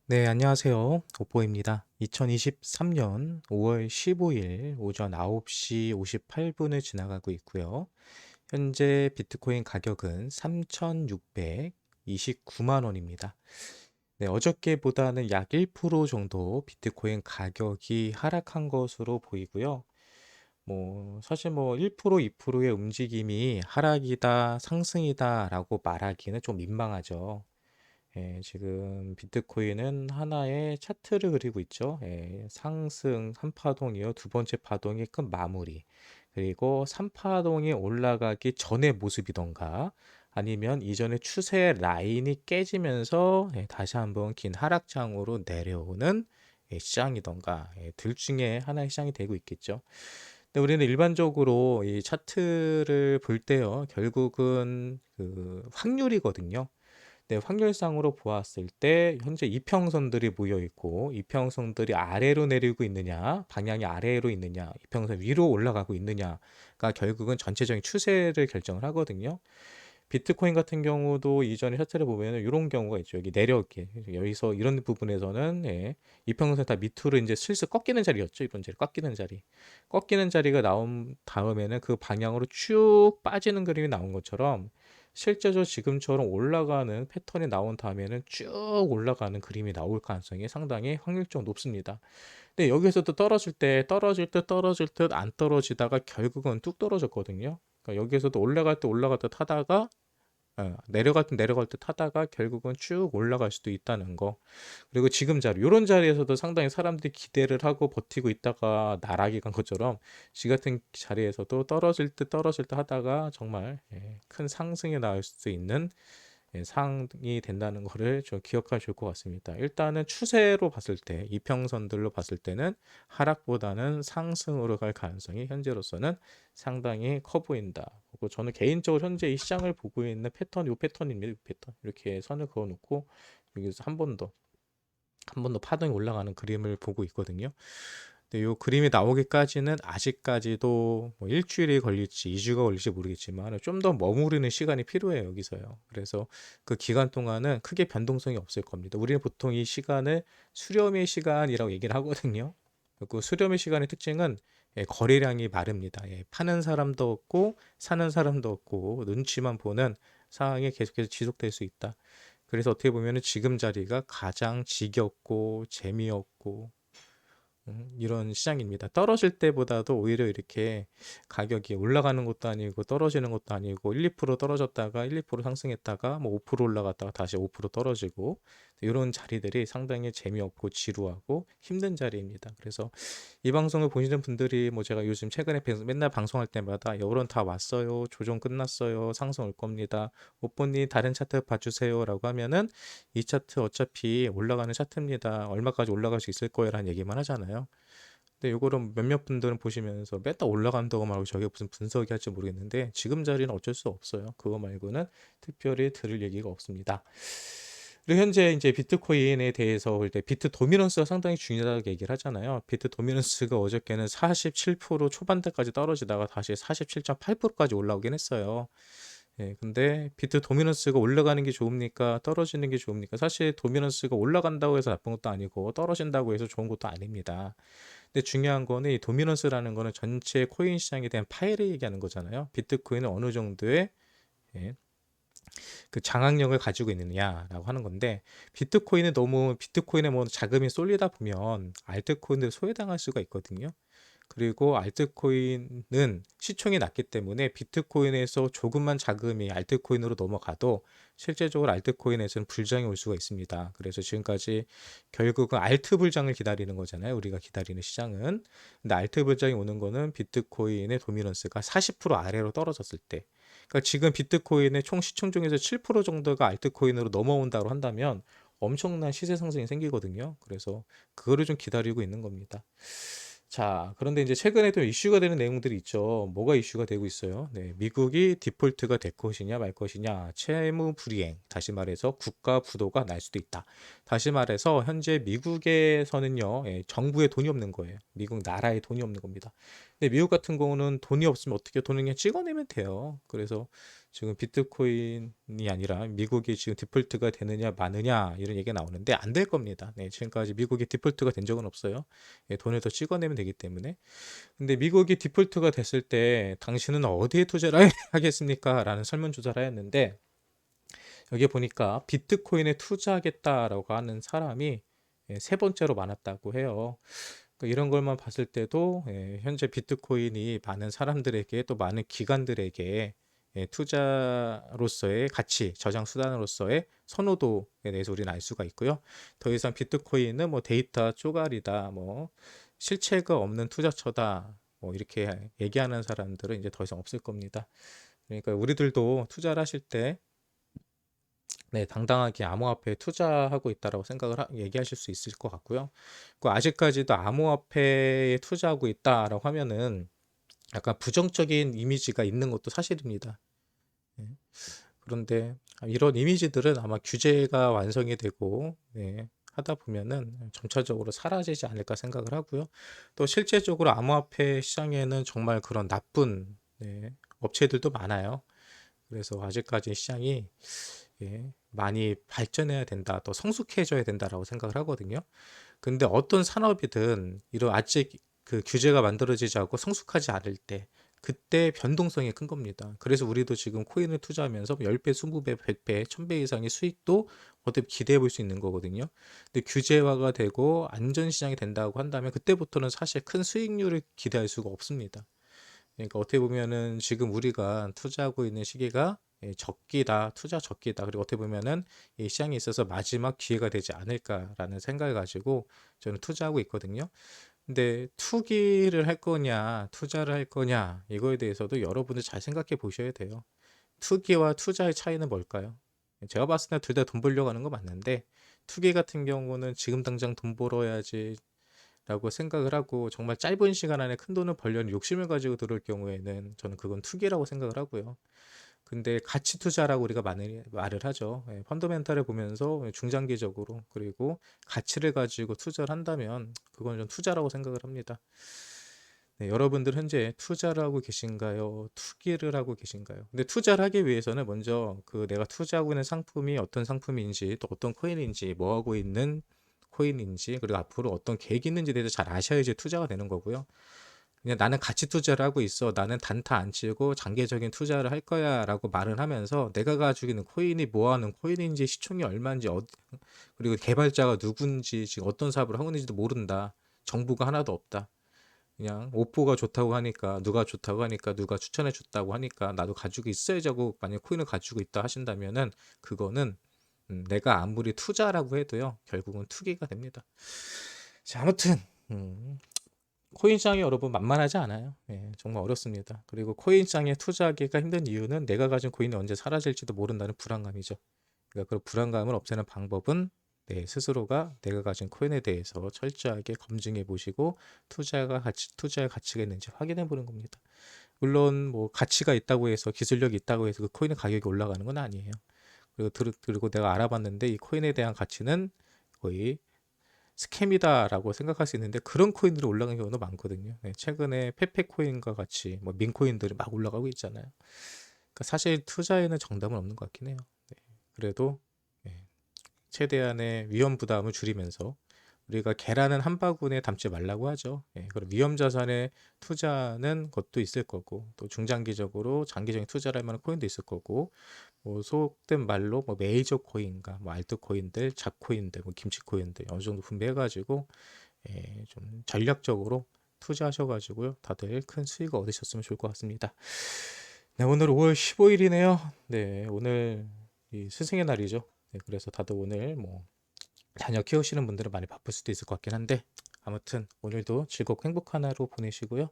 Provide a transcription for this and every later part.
네, 안녕하세요. 오뽀입니다. 2023년 5월 15일 오전 9시 58분을 지나가고 있고요. 현재 비트코인 가격은 3,629만 원입니다. 네, 어저께보다는 약 1% 정도 비트코인 가격이 하락한 것으로 보이고요. 사실 1%, 2%의 움직임이 하락이다, 상승이다라고 말하기는 좀 민망하죠. 지금 비트코인은 하나의 차트를 그리고 있죠. 상승 한 파동이요. 두 번째 파동이 큰 마무리. 그리고 3파동이 올라가기 전의 모습이던가 아니면 이전의 추세 라인이 깨지면서 다시 한번 긴 하락장으로 내려오는 시장이던가 둘 중에 하나의 시장이 되고 있겠죠. 근데 우리는 일반적으로 이 차트를 볼 때요. 결국은 그 확률이거든요. 네, 확률상으로 보았을 때 현재 이평선들이 모여 있고 이평선들이 아래로 내리고 있느냐, 방향이 아래로 있느냐, 이평선 위로 올라가고 있느냐가 결국은 전체적인 추세를 결정을 하거든요. 비트코인 같은 경우도 이전에 차트를 보면은 이런 경우가 있죠. 여기 내려오게 여기서 이런 부분에서는 이평선 다 밑으로 이제 슬슬 꺾이는 자리였죠. 이번 자리 꺾이는 자리, 꺾이는 자리가 나온 다음에는 그 방향으로 쭉 빠지는 그림이 나온 것처럼 실제로 지금처럼 올라가는 패턴이 나온 다음에는 쭉 올라가는 그림이 나올 가능성이 상당히 확률적으로 높습니다. 근데 여기서도 떨어질 듯 안 떨어지다가 결국은 뚝 떨어졌거든요. 그러니까 여기에서도 올라갈 때 올라갔다 타다가 내려갈 듯 하다가 결국은 쭉 올라갈 수도 있다는 거. 그리고 지금 자리, 요런 자리에서도 상당히 사람들이 기대를 하고 버티고 있다가 나락이 간 것처럼 지 같은 자리에서도 떨어질 듯 하다가 정말 큰 상승이 나올 수 있는 상이 된다는 거를 좀 기억하면 좋을 것 같습니다. 일단은 추세로 봤을 때, 이평선들로 봤을 때는 하락보다는 상승으로 갈 가능성이 현재로서는 상당히 커 보인다. 그리고 저는 개인적으로 현재 이 시장을 보고 있는 패턴, 이 패턴입니다. 이 패턴. 이렇게 선을 그어 놓고 여기서 한 번 더 파동이 올라가는 그림을 보고 있거든요. 근데 요 그림이 나오기까지는 아직까지도 일주일이 걸릴지 2주가 걸릴지 모르겠지만 좀 더 머무르는 시간이 필요해요, 여기서요. 그래서 그 기간 동안은 크게 변동성이 없을 겁니다. 우리는 보통 이 시간을 수렴의 시간이라고 얘기를 하거든요. 그 수렴의 시간의 특징은 거래량이 마릅니다. 파는 사람도 없고 사는 사람도 없고 눈치만 보는 상황이 계속해서 지속될 수 있다. 그래서 어떻게 보면은 지금 자리가 가장 지겹고 재미없고 이런 시장입니다. 떨어질 때보다도 오히려 이렇게 가격이 올라가는 것도 아니고 떨어지는 것도 아니고 1, 2% 떨어졌다가 1, 2% 상승했다가 5% 올라갔다가 다시 5% 떨어지고 이런 자리들이 상당히 재미없고 지루하고 힘든 자리입니다. 그래서 이 방송을 보시는 분들이 제가 요즘 최근에 맨날 방송할 때마다 여론 다 왔어요. 조정 끝났어요. 상승 올 겁니다. 오빠님 다른 차트 봐주세요라고 하면은 이 차트 어차피 올라가는 차트입니다. 얼마까지 올라갈 수 있을 거예요라는 얘기만 하잖아요. 근데 요거를 몇몇 분들은 보시면서 맨날 올라간다고 말하고 저게 무슨 분석이 할지 모르겠는데 지금 자리는 어쩔 수 없어요. 그거 말고는 특별히 들을 얘기가 없습니다. 그리고 현재 이제 비트코인에 대해서 볼 때 비트 도미넌스가 상당히 중요하다고 얘기를 하잖아요. 비트 도미넌스가 어저께는 47% 초반대까지 떨어지다가 다시 47.8%까지 올라오긴 했어요. 근데 비트 도미넌스가 올라가는 게 좋습니까? 떨어지는 게 좋습니까? 사실 도미넌스가 올라간다고 해서 나쁜 것도 아니고 떨어진다고 해서 좋은 것도 아닙니다. 근데 중요한 거는 이 도미넌스라는 거는 전체 코인 시장에 대한 파이를 얘기하는 거잖아요. 비트코인은 어느 정도의 예, 그 장악력을 가지고 있느냐라고 하는 건데 비트코인은 너무 비트코인에 자금이 쏠리다 보면 알트코인들 소외당할 수가 있거든요. 그리고 알트코인은 시총이 낮기 때문에 비트코인에서 조금만 자금이 알트코인으로 넘어가도 실제적으로 알트코인에서는 불장이 올 수가 있습니다. 그래서 지금까지 결국은 알트 불장을 기다리는 거잖아요. 우리가 기다리는 시장은. 근데 알트 불장이 오는 거는 비트코인의 도미넌스가 40% 아래로 떨어졌을 때. 그러니까 지금 비트코인의 총 시총 중에서 7% 정도가 알트코인으로 넘어온다고 한다면 엄청난 시세 상승이 생기거든요. 그래서 그거를 좀 기다리고 있는 겁니다. 자, 그런데 이제 최근에 또 이슈가 되는 내용들이 있죠. 뭐가 이슈가 되고 있어요? 네, 미국이 디폴트가 될 것이냐 말 것이냐, 채무 불이행, 다시 말해서 국가 부도가 날 수도 있다. 다시 말해서 현재 미국에서는요, 정부에 돈이 없는 거예요. 미국 나라에 돈이 없는 겁니다. 근데 미국 같은 경우는 돈이 없으면 어떻게 돈을 그냥 찍어내면 돼요. 그래서 지금 비트코인이 아니라 미국이 지금 디폴트가 되느냐 마느냐 이런 얘기가 나오는데 안 될 겁니다. 네, 지금까지 미국이 디폴트가 된 적은 없어요. 예, 돈을 더 찍어내면 되기 때문에. 근데 미국이 디폴트가 됐을 때 당신은 어디에 투자를 하겠습니까? 라는 설문조사를 했는데 여기 보니까 비트코인에 투자하겠다라고 하는 사람이 예, 세 번째로 많았다고 해요. 그러니까 이런 걸만 봤을 때도 예, 현재 비트코인이 많은 사람들에게 또 많은 기관들에게 예, 투자로서의 가치, 저장 수단으로서의 선호도에 대해서 우리는 알 수가 있고요. 더 이상 비트코인은 뭐 데이터 쪼가리다, 뭐 실체가 없는 투자처다, 뭐 이렇게 얘기하는 사람들은 이제 더 이상 없을 겁니다. 그러니까 우리들도 투자를 하실 때 네, 당당하게 암호화폐에 투자하고 있다라고 생각을 얘기하실 수 있을 것 같고요. 그 아직까지도 암호화폐에 투자하고 있다라고 하면은 약간 부정적인 이미지가 있는 것도 사실입니다. 네. 그런데 이런 이미지들은 아마 규제가 완성이 되고 네, 하다 보면은 점차적으로 사라지지 않을까 생각을 하고요. 또 실제적으로 암호화폐 시장에는 정말 그런 나쁜 네, 업체들도 많아요. 그래서 아직까지 시장이 예, 많이 발전해야 된다, 또 성숙해져야 된다라고 생각을 하거든요. 근데 어떤 산업이든 이런 아직 그 규제가 만들어지지 않고 성숙하지 않을 때 그때 변동성이 큰 겁니다. 그래서 우리도 지금 코인을 투자하면서 10배, 20배, 100배, 1000배 이상의 수익도 어떻게 기대해 볼 수 있는 거거든요. 근데 규제화가 되고 안전시장이 된다고 한다면 그때부터는 사실 큰 수익률을 기대할 수가 없습니다. 그러니까 어떻게 보면은 지금 우리가 투자하고 있는 시기가 예, 적기다, 투자 적기다. 그리고 어떻게 보면은 이 시장에 있어서 마지막 기회가 되지 않을까라는 생각을 가지고 저는 투자하고 있거든요. 근데 투기를 할 거냐, 투자를 할 거냐, 이거에 대해서도 여러분들 잘 생각해 보셔야 돼요. 투기와 투자의 차이는 뭘까요? 제가 봤을 때 둘 다 돈 벌려고 하는 거 맞는데, 투기 같은 경우는 지금 당장 돈 벌어야지 라고 생각을 하고 정말 짧은 시간 안에 큰 돈을 벌려는 욕심을 가지고 들어올 경우에는 저는 그건 투기라고 생각을 하고요. 근데 가치 투자라고 우리가 많이 말을 하죠. 예, 펀더멘탈을 보면서 중장기적으로 그리고 가치를 가지고 투자를 한다면 그건 좀 투자라고 생각을 합니다. 네, 여러분들 현재 투자를 하고 계신가요? 투기를 하고 계신가요? 근데 투자를 하기 위해서는 먼저 그 내가 투자하고 있는 상품이 어떤 상품인지 또 어떤 코인인지 뭐 하고 있는 코인인지 그리고 앞으로 어떤 계획이 있는지에 대해서 잘 아셔야지 투자가 되는 거고요. 그냥 나는 가치 투자를 하고 있어. 나는 단타 안 치고 장기적인 투자를 할 거야 라고 말을 하면서 내가 가지고 있는 코인이 뭐 하는 코인인지 시총이 얼마인지 그리고 개발자가 누군지 지금 어떤 사업을 하고 있는지도 모른다. 정보가 하나도 없다. 그냥 오뽀가 좋다고 하니까 누가 좋다고 하니까 누가 추천해 줬다고 하니까 나도 가지고 있어야지 하고 만약 코인을 가지고 있다 하신다면은 그거는 내가 아무리 투자라고 해도요 결국은 투기가 됩니다. 자, 아무튼 코인 시장이 여러분 만만하지 않아요. 예, 정말 어렵습니다. 그리고 코인 시장에 투자하기가 힘든 이유는 내가 가진 코인이 언제 사라질지도 모른다는 불안감이죠. 그러니까 그 불안감을 없애는 방법은 내 스스로가 내가 가진 코인에 대해서 철저하게 검증해 보시고 투자의 가치가 있는지 확인해 보는 겁니다. 물론 뭐 가치가 있다고 해서 기술력이 있다고 해서 그 코인의 가격이 올라가는 건 아니에요. 그리고 내가 알아봤는데 이 코인에 대한 가치는 거의 스캠이다라고 생각할 수 있는데 그런 코인들이 올라가는 경우도 많거든요. 네, 최근에 페페코인과 같이 뭐 민코인들이 막 올라가고 있잖아요. 그러니까 사실 투자에는 정답은 없는 것 같긴 해요. 네, 그래도 네, 최대한의 위험 부담을 줄이면서 우리가 계란은 한 바구니에 담지 말라고 하죠. 예, 그리고 위험 자산에 투자하는 것도 있을 거고 또 중장기적으로 장기적인 투자를 할 만한 코인도 있을 거고 뭐 속된 말로 뭐 메이저 코인과 뭐 알트 코인들, 잡 코인들, 뭐 김치 코인들 어느 정도 분배해가지고 예, 좀 전략적으로 투자하셔가지고요 다들 큰 수익을 얻으셨으면 좋을 것 같습니다. 네, 오늘 5월 15일이네요. 네, 오늘 이 스승의 날이죠. 네, 그래서 다들 오늘 뭐 자녀 키우시는 분들은 많이 바쁠 수도 있을 것 같긴 한데 아무튼 오늘도 즐겁고 행복한 하루 보내시고요.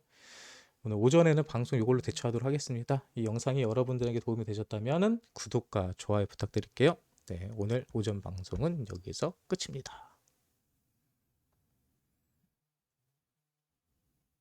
오늘 오전에는 방송 이걸로 대처하도록 하겠습니다. 이 영상이 여러분들에게 도움이 되셨다면 구독과 좋아요 부탁드릴게요. 네, 오늘 오전 방송은 여기서 끝입니다.